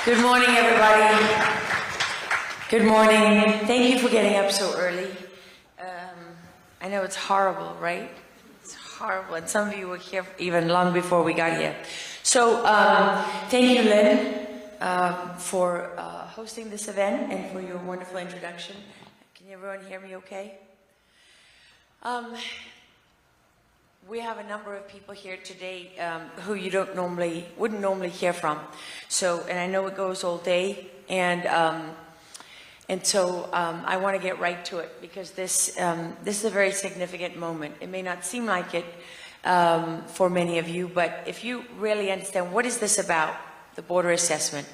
Good morning, everybody. Good morning. Thank you for getting up so early. I know it's horrible, right? It's horrible, and some of you were here even long before we got here. So thank you, Lynn, for hosting this event and for your wonderful introduction. Can everyone hear me okay? We have a number of people here today who you wouldn't normally hear from. So, and I know it goes all day, and so I want to get right to it because this is a very significant moment. It may not seem like it for many of you, but if you really understand, what is this about, the border assessment?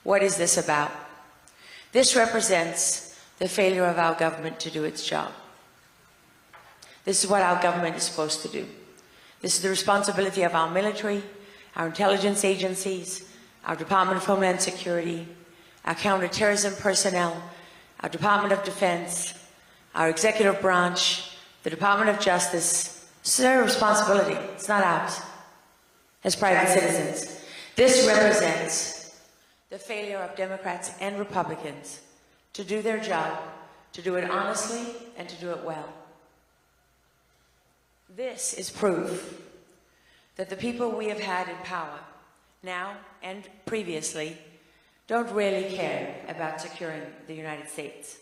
What is this about? This represents the failure of our government to do its job. This is what our government is supposed to do. This is the responsibility of our military, our intelligence agencies, our Department of Homeland Security, our counterterrorism personnel, our Department of Defense, our executive branch, the Department of Justice. This is their responsibility. It's not ours as private citizens. This represents the failure of Democrats and Republicans to do their job, to do it honestly, and to do it well. This is proof that the people we have had in power, now and previously, don't really care about securing the United States.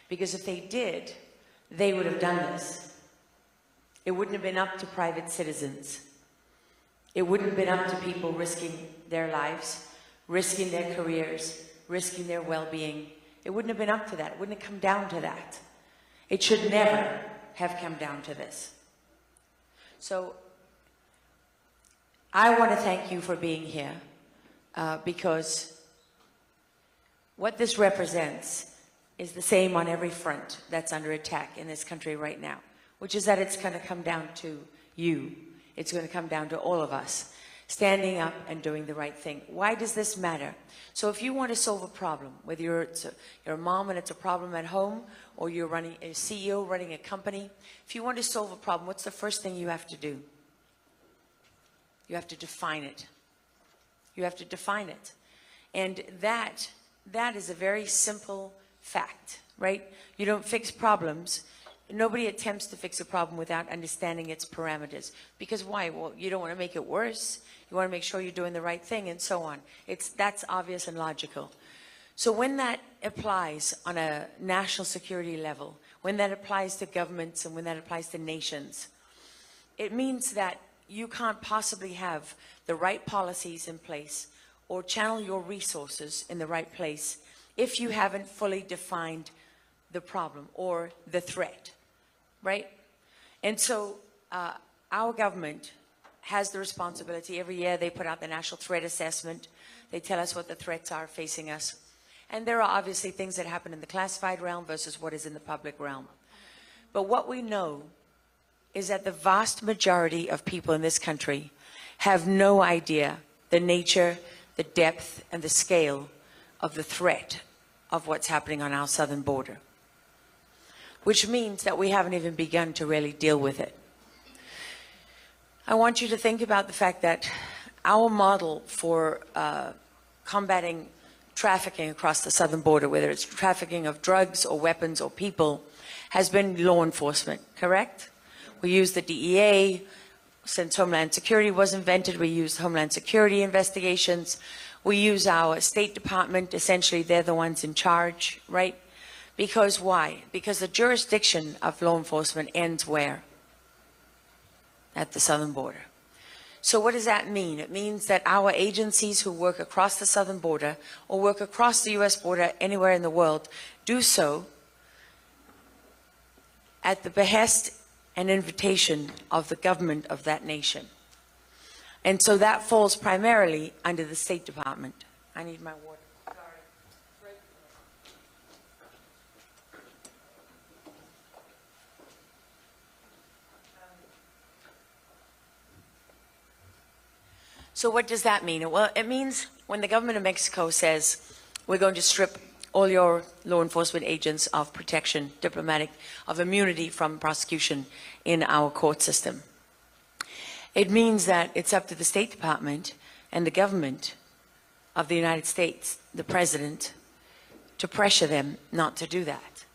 Because if they did, they would have done this. It wouldn't have been up to private citizens. It wouldn't have been up to people risking their lives, risking their careers, risking their well-being. It wouldn't have been up to that. It wouldn't have come down to that. It should never have come down to this. So I want to thank you for being here because what this represents is the same on every front that's under attack in this country right now, which is that it's going to come down to you. It's going to come down to all of us standing up and doing the right thing. Why does this matter? So if you want to solve a problem, whether you're a mom and it's a problem at home, or you're running a CEO running a company, if you want to solve a problem, what's the first thing you have to do? You have to define it. You have to define it. And that is a very simple fact, right? You don't fix problems. Nobody attempts to fix a problem without understanding its parameters. Because why? Well, you don't want to make it worse. You want to make sure you're doing the right thing and so on. That's obvious and logical. So when that applies on a national security level, when that applies to governments and when that applies to nations, it means that you can't possibly have the right policies in place or channel your resources in the right place if you haven't fully defined the problem or the threat, right? And so our government has the responsibility. Every year they put out the National Threat Assessment. They tell us what the threats are facing us. And there are obviously things that happen in the classified realm versus what is in the public realm. But what we know is that the vast majority of people in this country have no idea the nature, the depth, and the scale of the threat of what's happening on our southern border, which means that we haven't even begun to really deal with it. I want you to think about the fact that our model for combating trafficking across the southern border, whether it's trafficking of drugs or weapons or people, has been law enforcement, correct? We use the DEA. Since Homeland Security was invented, we use Homeland Security investigations. We use our State Department. Essentially, they're the ones in charge, right? Because why? Because the jurisdiction of law enforcement ends where? At the southern border. So what does that mean? It means that our agencies who work across the southern border or work across the U.S. border anywhere in the world do so at the behest and invitation of the government of that nation. And so that falls primarily under the State Department. I need my water. So what does that mean? Well, it means when the government of Mexico says, we're going to strip all your law enforcement agents of protection, diplomatic, of immunity from prosecution in our court system. It means that it's up to the State Department and the government of the United States, the president, to pressure them not to do that.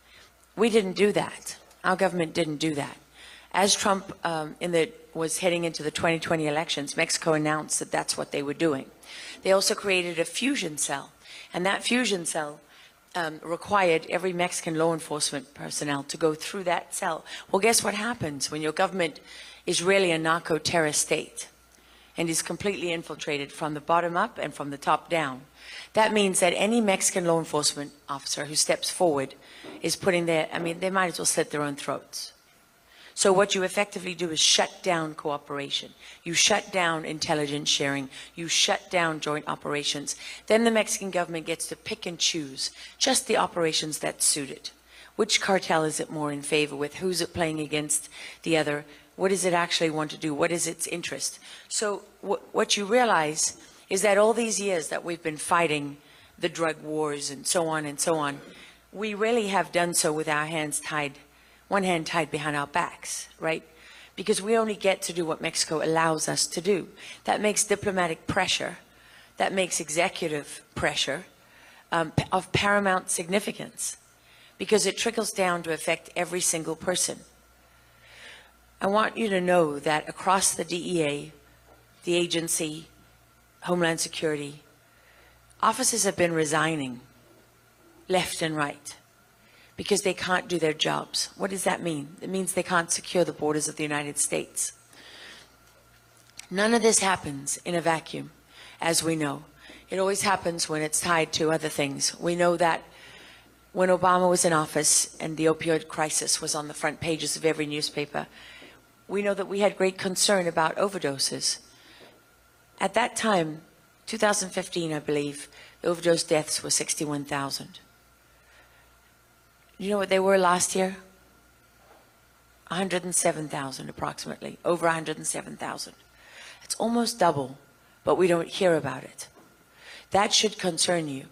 We didn't do that. Our government didn't do that. As Trump was heading into the 2020 elections, Mexico announced that that's what they were doing. They also created a fusion cell, and that fusion cell required every Mexican law enforcement personnel to go through that cell. Well, guess what happens when your government is really a narco-terrorist state and is completely infiltrated from the bottom up and from the top down? That means that any Mexican law enforcement officer who steps forward is putting their, I mean, they might as well slit their own throats. So what you effectively do is shut down cooperation. You shut down intelligence sharing. You shut down joint operations. Then the Mexican government gets to pick and choose just the operations that suit it. Which cartel is it more in favor with? Who's it playing against the other? What does it actually want to do? What is its interest? So what you realize is that all these years that we've been fighting the drug wars and so on, we really have done so with our hands tied, one hand tied behind our backs, right? Because we only get to do what Mexico allows us to do. That makes diplomatic pressure, that makes executive pressure of paramount significance, because it trickles down to affect every single person. I want you to know that across the DEA, the agency, Homeland Security, officers have been resigning left and right because they can't do their jobs. What does that mean? It means they can't secure the borders of the United States. None of this happens in a vacuum, as we know. It always happens when it's tied to other things. We know that when Obama was in office and the opioid crisis was on the front pages of every newspaper, we know that we had great concern about overdoses. At that time, 2015, I believe, the overdose deaths were 61,000. You know what they were last year? 107,000 approximately, over 107,000. It's almost double, but we don't hear about it. That should concern you,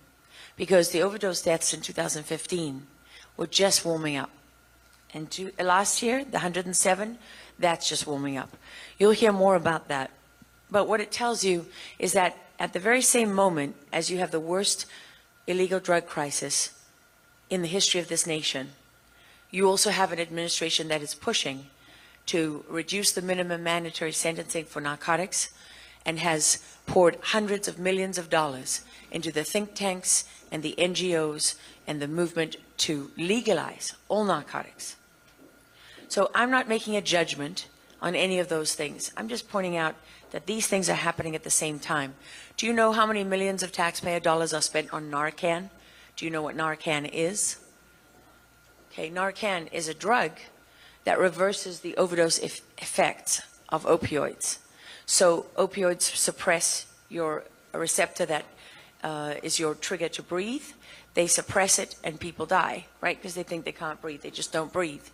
because the overdose deaths in 2015 were just warming up. And last year, the 107, that's just warming up. You'll hear more about that. But what it tells you is that at the very same moment as you have the worst illegal drug crisis in the history of this nation, you also have an administration that is pushing to reduce the minimum mandatory sentencing for narcotics and has poured hundreds of millions of dollars into the think tanks and the NGOs and the movement to legalize all narcotics. So I'm not making a judgment on any of those things. I'm just pointing out that these things are happening at the same time. Do you know how many millions of taxpayer dollars are spent on Narcan? Do you know what Narcan is? Okay, Narcan is a drug that reverses the overdose effects of opioids. So opioids suppress your receptor that is your trigger to breathe. They suppress it and people die, right? Because they think they can't breathe, they just don't breathe.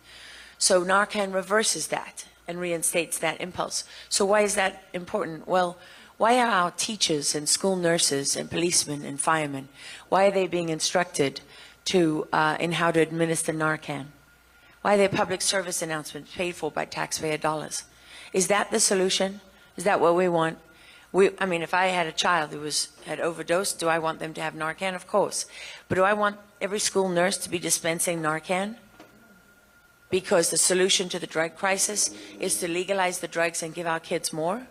So Narcan reverses that and reinstates that impulse. So why is that important? Well, why are our teachers and school nurses and policemen and firemen, why are they being instructed to in how to administer Narcan? Why are there public service announcements paid for by taxpayer dollars? Is that the solution? Is that what we want? I mean, if I had a child who had overdosed, do I want them to have Narcan? Of course. But do I want every school nurse to be dispensing Narcan? Because the solution to the drug crisis is to legalize the drugs and give our kids more?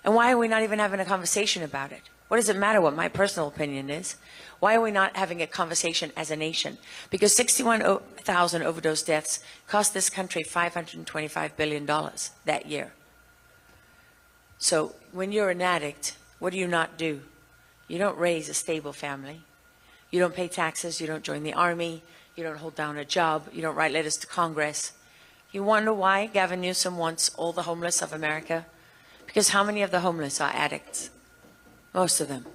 And why are we not even having a conversation about it? What does it matter what my personal opinion is? Why are we not having a conversation as a nation? Because 61,000 overdose deaths cost this country $525 billion that year. So when you're an addict, what do you not do? You don't raise a stable family. You don't pay taxes. You don't join the army. You don't hold down a job. You don't write letters to Congress. You wonder why Gavin Newsom wants all the homeless of America? Because how many of the homeless are addicts? Most of them.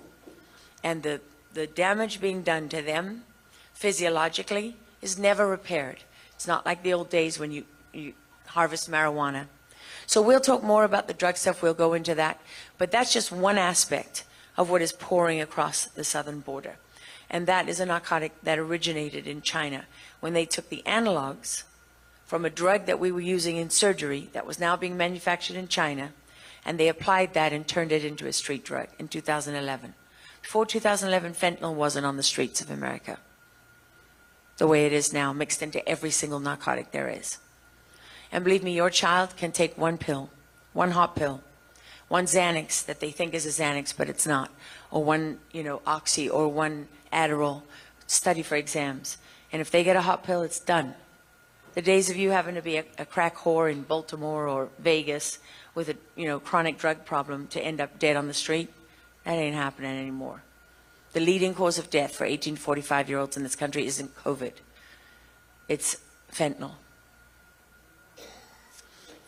And the damage being done to them physiologically is never repaired. It's not like the old days when you harvest marijuana. So we'll talk more about the drug stuff. We'll go into that. But that's just one aspect of what is pouring across the southern border. And that is a narcotic that originated in China when they took the analogs from a drug that we were using in surgery that was now being manufactured in China, and they applied that and turned it into a street drug in 2011. Before 2011, fentanyl wasn't on the streets of America the way it is now, mixed into every single narcotic there is. And believe me, your child can take one pill, one hot pill, one Xanax that they think is a Xanax, but it's not, or one, Oxy, or one Adderall, study for exams. And if they get a hot pill, it's done. The days of you having to be a crack whore in Baltimore or Vegas with a, chronic drug problem to end up dead on the street, that ain't happening anymore. The leading cause of death for 18 to 45-year-olds in this country isn't COVID. It's fentanyl.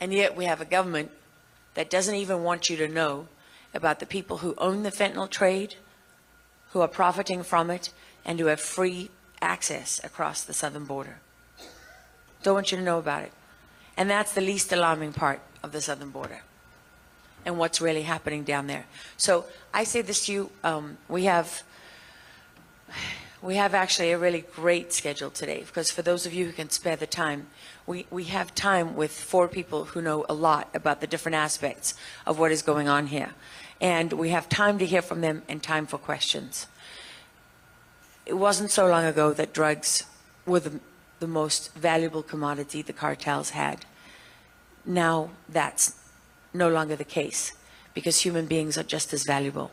And yet we have a government that doesn't even want you to know about the people who own the fentanyl trade, who are profiting from it, and who have free access across the southern border. Don't want you to know about it. And that's the least alarming part of the southern border and what's really happening down there. So I say this to you, we have actually a really great schedule today, because for those of you who can spare the time, we have time with 4 people who know a lot about the different aspects of what is going on here. And we have time to hear from them and time for questions. It wasn't so long ago that drugs were the most valuable commodity the cartels had. Now that's no longer the case, because human beings are just as valuable.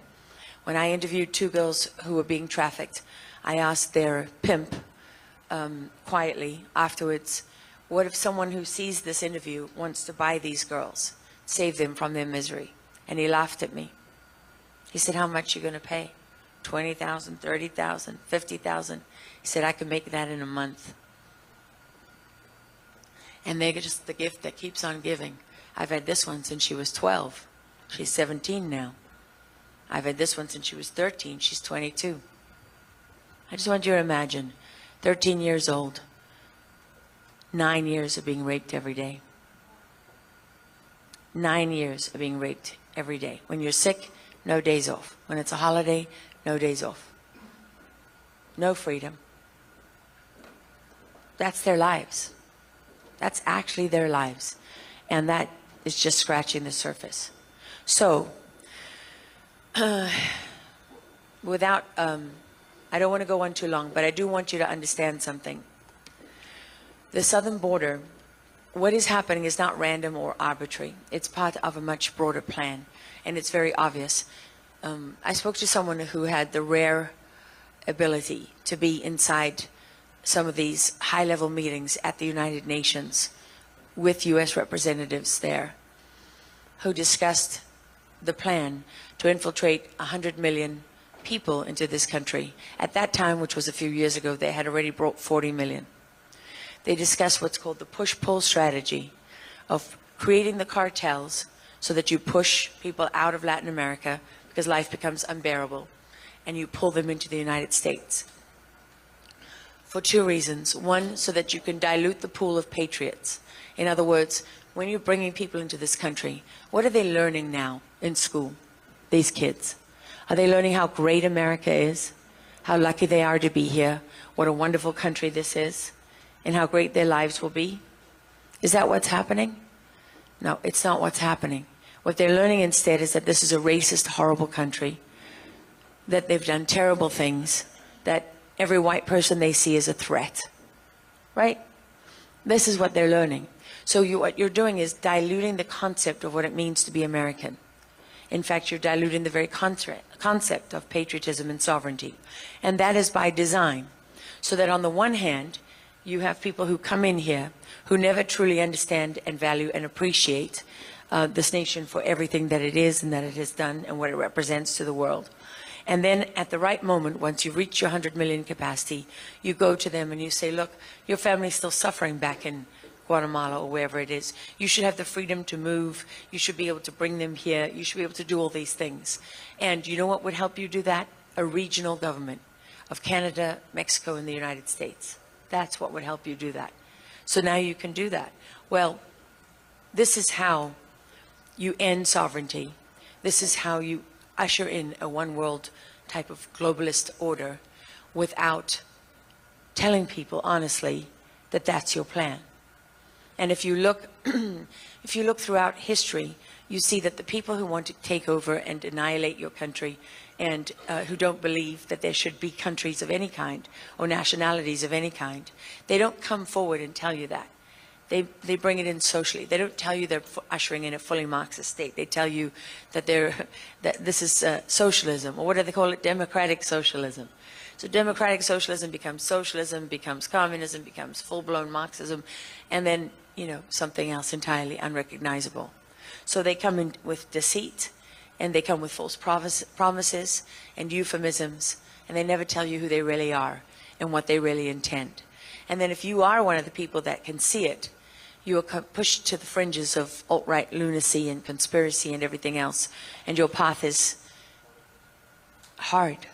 When I interviewed 2 girls who were being trafficked, I asked their pimp quietly afterwards, what if someone who sees this interview wants to buy these girls, save them from their misery? And he laughed at me. He said, how much are you going to pay? 20,000, 30,000, 50,000. He said, I can make that in a month. And they're just the gift that keeps on giving. I've had this one since she was 12. She's 17 now. I've had this one since she was 13. She's 22. I just want you to imagine, 13 years old, 9 years of being raped every day. 9 years of being raped every day. When you're sick, no days off. When it's a holiday, no days off. No freedom. That's their lives. That's actually their lives. And that is just scratching the surface. So, without, I don't want to go on too long, but I do want you to understand something. The southern border, what is happening is not random or arbitrary. It's part of a much broader plan, and it's very obvious. I spoke to someone who had the rare ability to be inside some of these high-level meetings at the United Nations with U.S. representatives there, who discussed the plan to infiltrate 100 million people into this country. At that time, which was a few years ago, they had already brought 40 million. They discussed what's called the push-pull strategy of creating the cartels so that you push people out of Latin America because life becomes unbearable, and you pull them into the United States. For 2 reasons. One, so that you can dilute the pool of patriots. In other words, when you're bringing people into this country, what are they learning now in school, these kids? Are they learning how great America is, how lucky they are to be here, what a wonderful country this is, and how great their lives will be? Is that what's happening? No, it's not what's happening. What they're learning instead is that this is a racist, horrible country, that they've done terrible things, that every white person they see is a threat, right? This is what they're learning. So what you're doing is diluting the concept of what it means to be American. In fact, you're diluting the very concept of patriotism and sovereignty. And that is by design. So that on the one hand, you have people who come in here who never truly understand and value and appreciate this nation for everything that it is and that it has done and what it represents to the world. And then at the right moment, once you reach your 100 million capacity, you go to them and you say, look, your family's still suffering back in Guatemala or wherever it is. You should have the freedom to move. You should be able to bring them here. You should be able to do all these things. And you know what would help you do that? A regional government of Canada, Mexico, and the United States. That's what would help you do that. So now you can do that. Well, this is how you end sovereignty. This is how you usher in a one world type of globalist order without telling people honestly that that's your plan. And if you look throughout history, you see that the people who want to take over and annihilate your country and who don't believe that there should be countries of any kind or nationalities of any kind, they don't come forward and tell you that. They bring it in socially. They don't tell you they're ushering in a fully Marxist state. They tell you that that this is socialism, or what do they call it? Democratic socialism. So democratic socialism, becomes communism, becomes full-blown Marxism, and then, you know, something else entirely unrecognizable. So they come in with deceit, and they come with false promises and euphemisms, and they never tell you who they really are and what they really intend. And then if you are one of the people that can see it, you are pushed to the fringes of alt-right lunacy and conspiracy and everything else, and your path is hard.